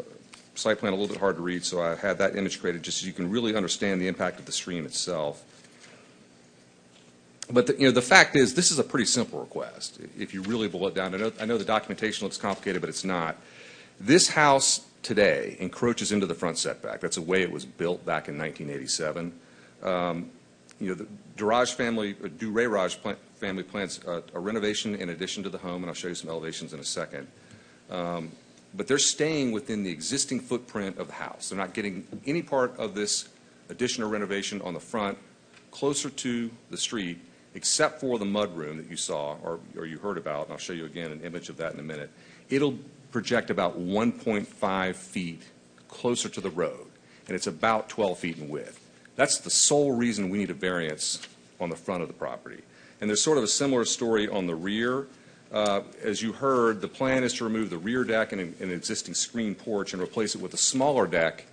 site plan a little bit hard to read, so I had that image created just so you can really understand the impact of the stream itself. But the fact is, this is a pretty simple request if you really boil it down. I know the documentation looks complicated, but it's not. This house today encroaches into the front setback. That's the way it was built back in 1987. The Durey-Raj family plans a renovation in addition to the home, and I'll show you some elevations in a second. But they're staying within the existing footprint of the house. They're not getting any part of this addition or renovation on the front closer to the street, except for the mudroom that you saw or you heard about, and I'll show you again an image of that in a minute. It'll project about 1.5 feet closer to the road, and it's about 12 feet in width. That's the sole reason we need a variance on the front of the property. And there's sort of a similar story on the rear. As you heard, the plan is to remove the rear deck and an existing screen porch and replace it with a smaller deck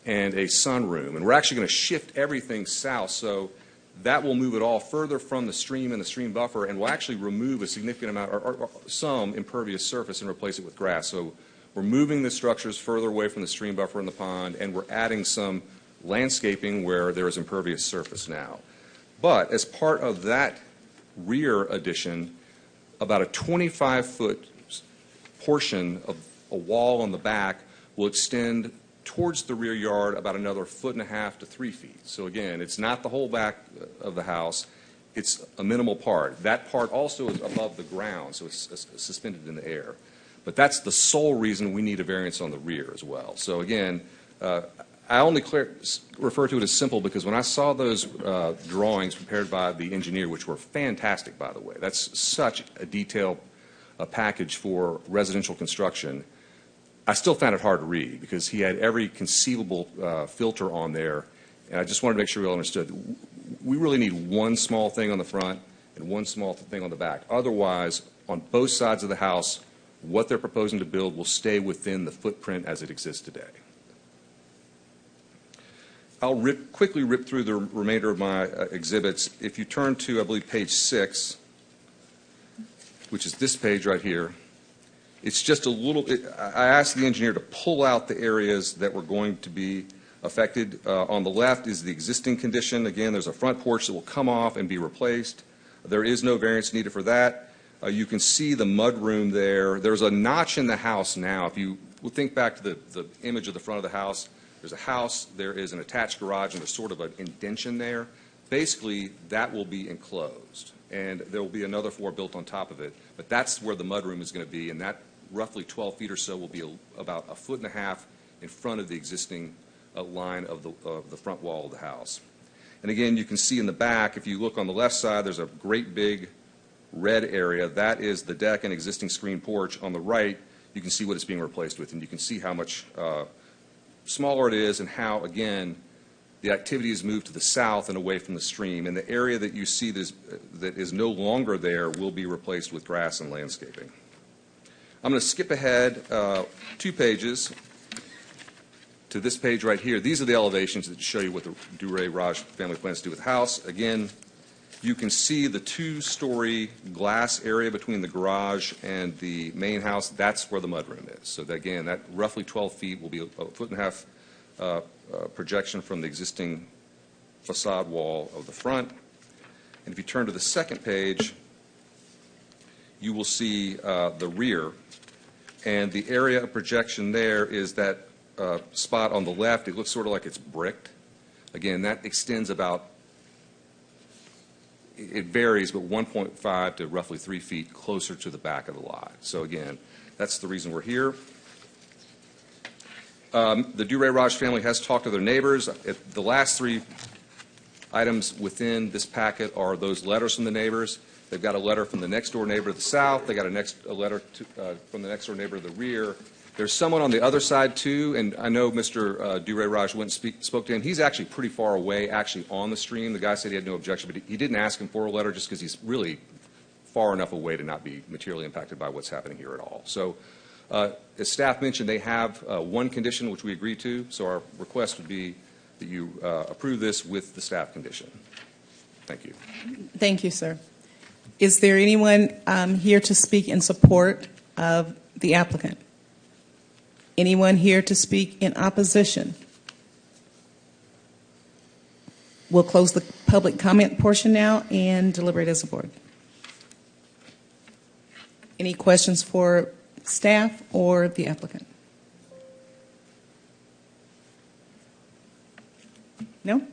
and a sunroom. And we're actually going to shift everything south, so that will move it all further from the stream and the stream buffer, and will actually remove a significant amount or some impervious surface and replace it with grass. So we're moving the structures further away from the stream buffer and the pond, and we're adding some landscaping where there is impervious surface now. But as part of that rear addition, about a 25-foot portion of a wall on the back will extend towards the rear yard about another 1.5 to 3 feet. So again, it's not the whole back of the house. It's a minimal part. That part also is above the ground, so it's suspended in the air. But that's the sole reason we need a variance on the rear as well. So again, I only refer to it as simple because when I saw those drawings prepared by the engineer, which were fantastic, by the way, that's such a detailed package for residential construction, I still found it hard to read because he had every conceivable filter on there, and I just wanted to make sure we all understood. We really need one small thing on the front and one small thing on the back. Otherwise, on both sides of the house, what they're proposing to build will stay within the footprint as it exists today. I'll quickly rip through the remainder of my exhibits. If you turn to, I believe, page 6, which is this page right here, it's just a little, I asked the engineer to pull out the areas that were going to be affected. On the left is the existing condition. Again, there's a front porch that will come off and be replaced. There is no variance needed for that. You can see the mudroom there. There's a notch in the house now. If you think back to the image of the front of the house, there's a house, there is an attached garage, and there's sort of an indention there. Basically, that will be enclosed, and there will be another floor built on top of it. But that's where the mudroom is going to be, and that roughly 12 feet or so will be about 1.5 feet in front of the existing line of the front wall of the house. And again, you can see in the back, if you look on the left side, there's a great big red area. That is the deck and existing screen porch. On the right, you can see what it's being replaced with, and you can see how much smaller it is and how, again, the activity is moved to the south and away from the stream. And the area that you see that is no longer there will be replaced with grass and landscaping. I'm going to skip ahead 2 pages to this page right here. These are the elevations that show you what the Duray-Raj family plans to do with the house. Again, you can see the 2-story glass area between the garage and the main house. That's where the mudroom is. So that, again, that roughly 12 feet will be a 1.5 foot projection from the existing facade wall of the front. And if you turn to the second page, you will see the rear. And the area of projection there is that spot on the left. It looks sort of like it's bricked. Again, that extends about, it varies, but 1.5 to roughly 3 feet closer to the back of the lot. So again, that's the reason we're here. The Duray-Raj family has talked to their neighbors. The last 3 items within this packet are those letters from the neighbors. They've got a letter from the next door neighbor to the south. They got a letter from the next door neighbor to the rear. There's someone on the other side too, and I know Mr. Duray-Raj went and spoke to him. He's actually pretty far away, actually on the stream. The guy said he had no objection, but he didn't ask him for a letter just because he's really far enough away to not be materially impacted by what's happening here at all. So, as staff mentioned, they have one condition which we agreed to. So our request would be that you approve this with the staff condition. Thank you. Thank you, sir. Is there anyone here to speak in support of the applicant? Anyone here to speak in opposition? We'll close the public comment portion now and deliberate as a board. Any questions for staff or the applicant? No?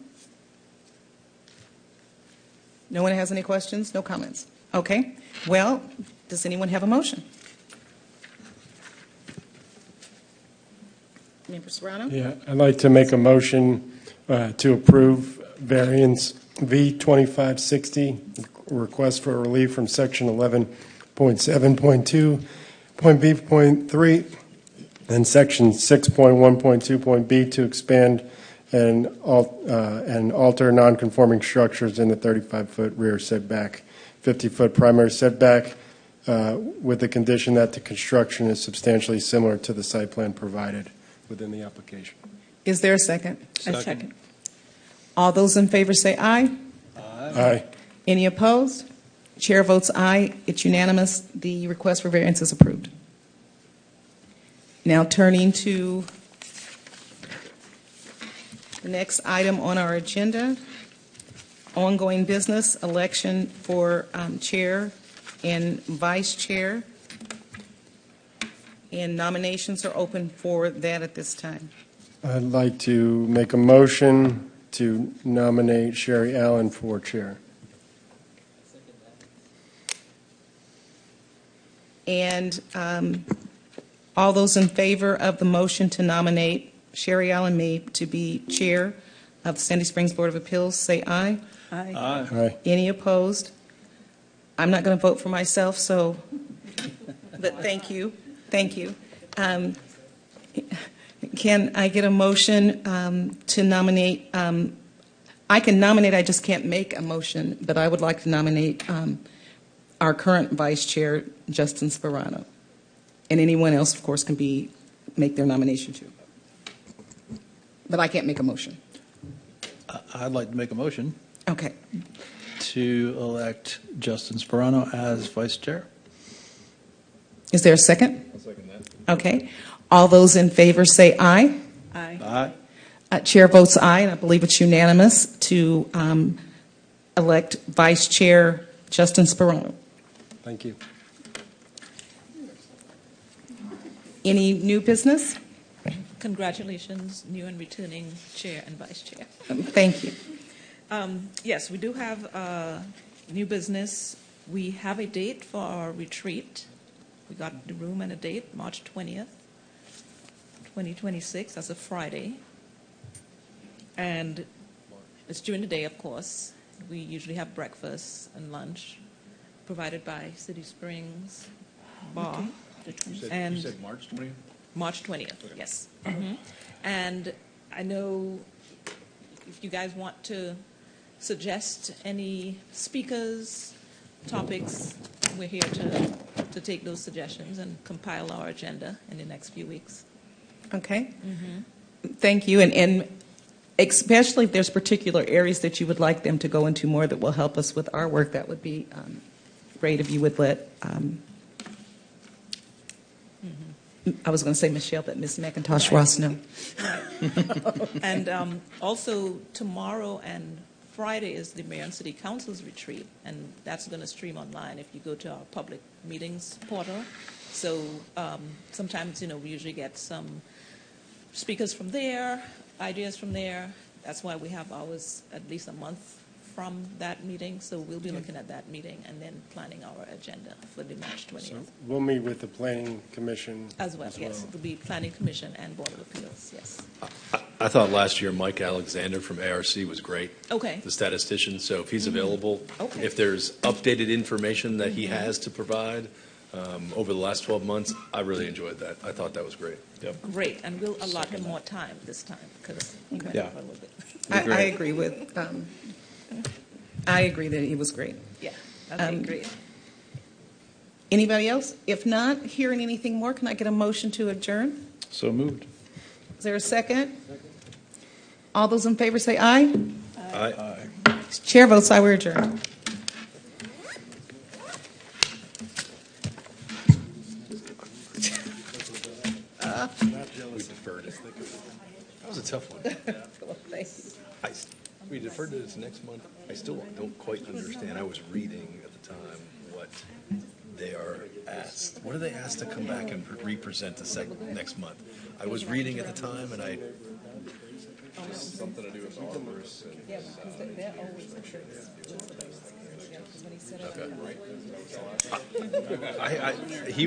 No one has any questions? No comments? Okay. Well, does anyone have a motion? Member Serrano? Yeah, I'd like to make a motion to approve variance V2560, request for relief from section 11.7.2.B.3 and section 6.1.2.B to expand and alter nonconforming structures in the 35-foot rear setback, 50-foot primary setback, with the condition that the construction is substantially similar to the site plan provided within the application. Is there a second? Second. A second. All those in favor say aye. Aye. Any opposed? Chair votes aye. It's unanimous. The request for variance is approved. Now turning to the next item on our agenda, ongoing business, election for chair and vice chair. And nominations are open for that at this time. I'd like to make a motion to nominate Sherry Allen for chair. And all those in favor of the motion to nominate Sherry Allen May to be chair of the Sandy Springs Board of Appeals, say aye. Aye. Aye. Any opposed? I'm not going to vote for myself, so, but thank you. Thank you. Can I get a motion to nominate? I can nominate, I just can't make a motion, but I would like to nominate our current vice chair, Justin Sperano. And anyone else, of course, can make their nomination too. But I can't make a motion. I'd like to make a motion Okay. to elect Justin Sperano as vice chair. Is there a second? I'll second that. Okay. All those in favor say aye. Aye. Aye. Chair votes aye, and I believe it's unanimous to elect Vice Chair Justin Sperano. Thank you. Any new business? Congratulations, new and returning chair and vice chair. Thank you. Yes, we do have new business. We have a date for our retreat. We got the room and a date, March 20th, 2026. That's a Friday. And it's during the day, of course. We usually have breakfast and lunch provided by City Springs Bar. And You said March 20th? March 20th, yes. Mhm. And I know if you guys want to suggest any speakers, topics, we're here to take those suggestions and compile our agenda in the next few weeks. Okay. Thank you. And especially if there's particular areas that you would like them to go into more that will help us with our work, that would be great if you would let, I was going to say Michelle, but Ms. McIntosh Ross know. And also tomorrow and Friday is the Mayor and City Council's retreat, and that's going to stream online if you go to our public meetings portal. So sometimes, we usually get some speakers from there, ideas from there. That's why we have ours at least a month from that meeting. So we'll be looking at that meeting and then planning our agenda for the March 20th. So we'll meet with the Planning Commission As well, yes. It will be Planning Commission and Board of Appeals, yes. I thought last year Mike Alexander from ARC was great. Okay. The statistician, so if he's available, Okay. if there's updated information that he has to provide over the last 12 months, I really enjoyed that. I thought that was great. Yep. Great, and we'll allot him more time this time because he went Yeah. over a little bit. I agree with, I agree that it was great. Yeah, that'd be great. Anybody else? If not, hearing anything more, can I get a motion to adjourn? So moved. Is there a second? All those in favor say aye. Aye. Chair votes aye, we're adjourned. We deferred it. That was a tough one. We deferred it to next month. I still don't quite understand. I was reading at the time what they are asked. What are they asked to come back and re-present next month? I was reading at the time, and I. Something to do with arborists. Yeah, because they're always the He was.